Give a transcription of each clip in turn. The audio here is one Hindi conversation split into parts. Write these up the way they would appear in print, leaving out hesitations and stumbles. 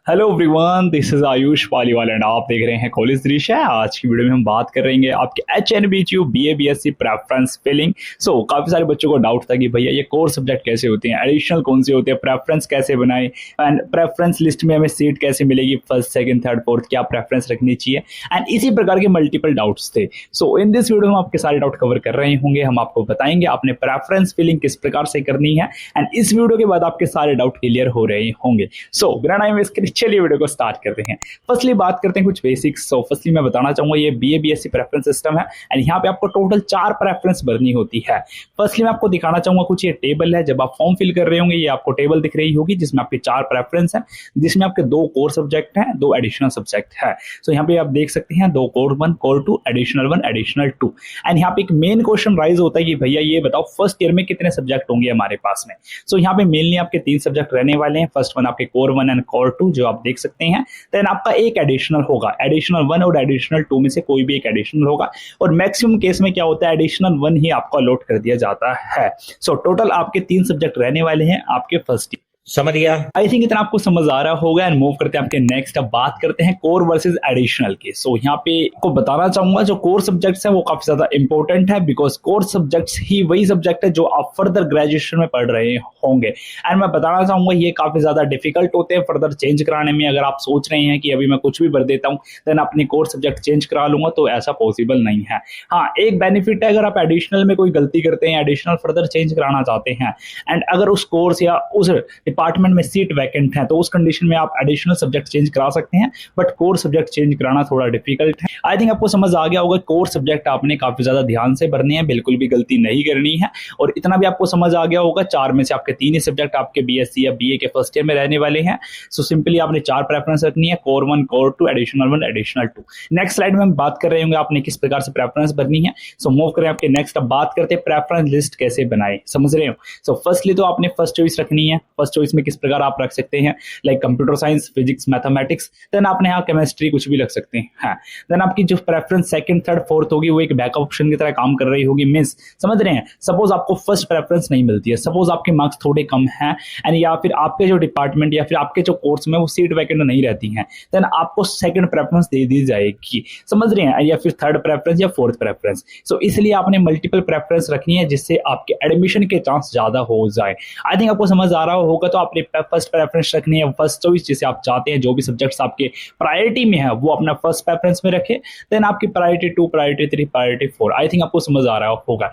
Hello everyone, this is Ayush Paliwal and आप देख रहे हैं कॉलेज दृश्य। आज की वीडियो में हम बात कर रहे हैं आपके HNBTU BA BSc preference filling. So काफी सारे बच्चों को डाउट था कि भैया ये कोर सब्जेक्ट कैसे होते हैं, एडिशनल कौन से होते हैं, प्रेफरेंस कैसे बनाए एंड प्रेफरेंस लिस्ट में हमें सीट कैसे मिलेगी, फर्स्ट सेकंड थर्ड फोर्थ, क्या प्रेफरेंस रखनी चाहिए एंड इसी प्रकार के मल्टीपल डाउट्स थे। सो इन दिस वीडियो हम आपके सारे डाउट कवर कर रहे होंगे। हम आपको बताएंगे आपने प्रेफरेंस फिलिंग किस प्रकार से करनी है एंड इस वीडियो के बाद आपके सारे डाउट क्लियर हो रहे होंगे। सो बिना टाइम वेस्ट करे चलिए वीडियो को स्टार्ट करते हैं। फर्स्टली बात करते हैं कुछ बेसिक्स। सो फर्स्टली मैं बताना चाहूंगा ये BA BSc प्रेफरेंस सिस्टम है एंड यहाँ पे आपको टोटल 4 प्रेफरेंस भरनी होती है। फर्स्टली मैं आपको दिखाना चाहूंगा कुछ ये टेबल है। जब आप फॉर्म फिल कर रहे होंगे ये आपको टेबल दिख रही होगी जिसमें आपके 4 प्रेफरेंस है, जिसमें आपके 2 कोर सब्जेक्ट हैं, 2 एडिशनल सब्जेक्ट है। सो यहाँ पे आप देख सकते हैं 2 core 1 core 2 additional 1 additional 2 and यहाँ पे एक मेन क्वेश्चन राइज होता है कि भैया ये बताओ फर्स्ट ईयर में कितने सब्जेक्ट होंगे हमारे पास में। सो यहाँ पे मेनली आपके 3 सब्जेक्ट रहने वाले हैं। फर्स्ट वन आपके कोर 1 एंड कोर 2 जो आप देख सकते हैं, देन आपका एक एडिशनल होगा। एडिशनल 1 और एडिशनल 2 में से कोई भी एक एडिशनल होगा और मैक्सिमम केस में क्या होता है एडिशनल 1 ही आपको अलॉट कर दिया जाता है। सो टोटल आपके 3 सब्जेक्ट रहने वाले हैं आपके फर्स्ट ईयर। समझ गया। आई थिंक इतना आपको समझ आ रहा होगा एंड मूव करते हैं आपके नेक्स्ट। अब बात करते हैं कोर वर्सेस एडिशनल की। सो यहाँ पे आपको बताना चाहूंगा जो कोर सब्जेक्ट्स है वो काफी ज्यादा इंपॉर्टेंट है बिकॉज कोर सब्जेक्ट्स ही वही सब्जेक्ट है जो आप फर्दर ग्रेजुएशन में पढ़ रहे होंगे एंड मैं बताना चाहूंगा ये काफी ज्यादा डिफिकल्ट होते हैं फर्दर चेंज कराने में। अगर आप सोच रहे हैं कि अभी मैं कुछ भी भर देता हूँ देन अपने कोर सब्जेक्ट चेंज करा लूंगा तो ऐसा पॉसिबल नहीं है। हाँ, एक बेनिफिट है अगर आप एडिशनल में कोई गलती करते हैं, एडिशनल फर्दर चेंज कराना चाहते हैं एंड अगर उस कोर्स या उस डिपार्टमेंट में सीट वैकेंट है तो उस कंडीशन में आप एडिशनल सब्जेक्ट चेंज करा सकते हैं, बट कोर सब्जेक्ट चेंज कराना थोड़ा डिफिकल्ट है। आई थिंक आपको समझ आ गया होगा कोर सब्जेक्ट आपने काफी ज्यादा ध्यान से भरने हैं, बिल्कुल भी गलती नहीं करनी है। और इतना भी आपको समझ आ गया होगा 4 में से आपके 3 ही सब्जेक्ट आपके BSc या BA के फर्स्ट ईयर में रहने वाले हैं। सो सिंपली आपने 4 प्रेफरेंस रखनी है, core 1 core 2 additional 1 additional 2। Next slide में हम बात कर रहे होंगे आपने किस प्रकार से प्रेफरेंस भरनी है। सो मूव करें आपके नेक्स्ट। अब बात करते हैं प्रेफरेंस लिस्ट कैसे बनाए, समझ रहे हो। सो फर्स्टली तो आपने फर्स्ट चॉइस रखनी है। फर्स्ट चॉइस में किस प्रकार आप रख सकते हैं, like computer science, physics, mathematics, then आपने यहाँ केमिस्ट्री कुछ भी लग सकते हैं। देन आपकी जो प्रेफरेंस सेकंड थर्ड फोर्थ होगी वो एक बैकअप ऑप्शन की तरह काम कर रही होगी। मींस समझ रहे हैं, सपोज आपको फर्स्ट प्रेफरेंस नहीं मिलती है, सपोज आपके मार्क्स थोड़े कम हैं एंड या फिर आपके जो डिपार्टमेंट या फिर आपके जो कोर्स में वो सीट वैकेंट नहीं रहती हैं, देन आपको सेकंड प्रेफरेंस दे दी जाएगी, समझ रहे हैं, या फिर थर्ड प्रेफरेंस या फोर्थ प्रेफरेंस। सो इसलिए आपने मल्टीपल प्रेफरेंस रखनी है जिससे आपके एडमिशन के चांस ज्यादा हो जाए। आई थिंक आपको समझ आ रहा होगा। तो आपने फर्स्ट प्रेफरेंस रखनी है, फर्स्ट चॉइस जिसे आप चाहते हैं, जो भी सब्जेक्ट्स आपके प्रायोरिटी में है वो अपना फर्स्ट प्रेफरेंस में रखें, देन आपकी priority 2, priority 3, priority 4। I think आपको समझ आ रहा होगा।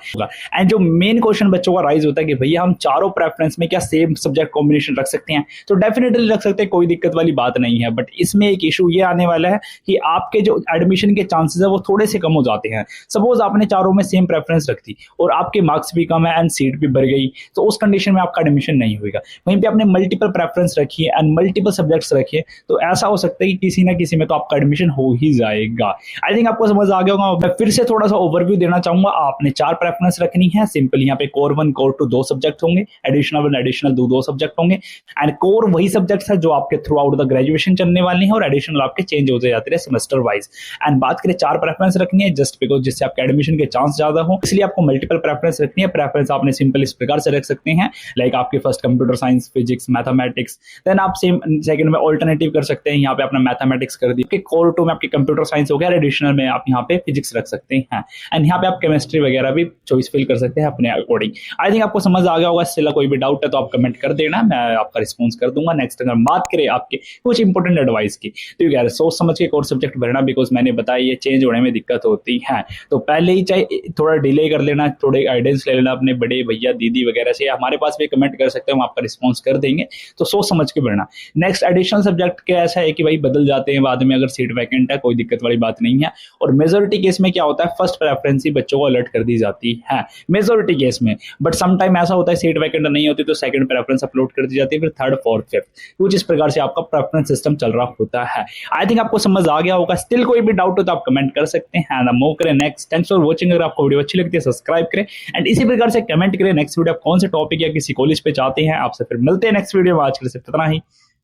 एंड जो मेन क्वेश्चन बच्चों का राइज होता है कि भैया हम चारों प्रेफरेंस में क्या सेम सब्जेक्ट कॉम्बिनेशन रख सकते हैं, तो डेफिनेटली रख सकते हैं, कोई दिक्कत वाली बात नहीं है। बट इसमें एक इशू ये आने वाला है कि आपके जो एडमिशन के चांसेस है वो थोड़े से कम हो जाते हैं। सपोज आपने चारों में सेम प्रेफरेंस रख दी और आपके मार्क्स भी कम है एंड सीट भी बढ़ गई, तो उस कंडीशन में आपका एडमिशन नहीं होगा। वहीं पे आपने मल्टीपल प्रेफरेंस रखी है एंड मल्टीपल सब्जेक्ट्स रखे तो ऐसा हो सकता है कि किसी ना किसी में तो आपका एडमिशन हो ही जाएगा। आई थिंक आपको समझ आ गया होगा। मैं फिर से थोड़ा सा ओवरव्यू देना चाहूंगा। आपने 4 प्रेफरेंस रखनी है। सिंपल यहाँ पे कोर 1 कोर 2 2 सब्जेक्ट होंगे, एडिशनल 1 एडिशनल 2 सब्जेक्ट होंगे एंड कोर वही सब्जेक्ट्स है जो आपके थ्रू आउट द ग्रेजुएशन चलने वाले हैं और एडिशनल आपके चेंज होते जाते हैं सेमेस्टर वाइज। एंड बात करें 4 प्रेफरेंस रखनी है जस्ट बिकॉज जिससे आपके एडमिशन के चांस ज्यादा हो, इसलिए आपको मल्टीपल प्रेफरेंस रखनी है। प्रेफरेंस आपने सिंपल इस प्रकार से रख सकते हैं, लाइक आपके first computer science, physics, mathematics, then आप सेम सेकंड में ऑल्टरनेटिव कर सकते हैं, यहाँ पे अपना मैथमेटिक्स कर दिया। कोर 2 में आपके कंप्यूटर साइंस हो गया, एडिशनल में आप यहाँ पे फिजिक्स रख सकते हैं एंड यहाँ पे आप केमिस्ट्री वगैरह भी चॉइस फिल कर सकते हैं अपने अकॉर्डिंग। आई थिंक आपको समझ आ गया होगा। इससे कोई भी डाउट है तो आप कमेंट कर देना, मैं आपका रिस्पॉन्स कर दूंगा। नेक्स्ट अगर बात करें आपके कुछ इंपॉर्टेंट एडवाइस की, तो यार सोच समझ के कोर्स सब्जेक्ट भरना, बिकॉज मैंने बताया ये चेंज होने में दिक्कत होती है, तो पहले ही चाहे थोड़ा डिले कर लेना, थोड़े गाइडेंस ले लेना अपने बड़े भैया दीदी वगैरह से, हमारे पास भी कमेंट कर सकते हैं, हम आपका रिस्पॉन्स कर देंगे। तो सोच समझ के भरना। नेक्स्ट एडिशनल सब्जेक्ट के ऐसा है कि भाई बदल जाते हैं बाद में, अगर सीट वैकेंट है कोई दिक्कत वाली बात नहीं है। और मेजोरिटी केस में क्या होता है फर्स्ट प्रेफरेंस ही बच्चों को अलर्ट कर दी जाती है मेजोरिटी केस में, बट सम टाइम ऐसा होता है सीट वैकेंट नहीं होती तो सेकंड प्रेफरेंस अपलोड कर दी जाती है, फिर थर्ड फोर्थ फिफ्थ, कुछ इस प्रकार से आपका प्रेफरेंस सिस्टम चल रहा होता है। आई थिंक आपको समझ आ गया होगा। स्टिल कोई भी डाउट हो तो आप कमेंट कर सकते हैं। मूव करें नेक्स्ट। Thanks for watching. अगर आपको वीडियो अच्छी लगती है सब्सक्राइब करें एंड इसी प्रकार से कमेंट करें नेक्स्ट वीडियो आप कौन से टॉपिक या किसी कॉलेज पे चाहते हैं। आपसे फिर मिलते हैं नेक्स्ट वीडियो में। आज के लिए सिर्फ इतना ही,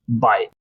बाय।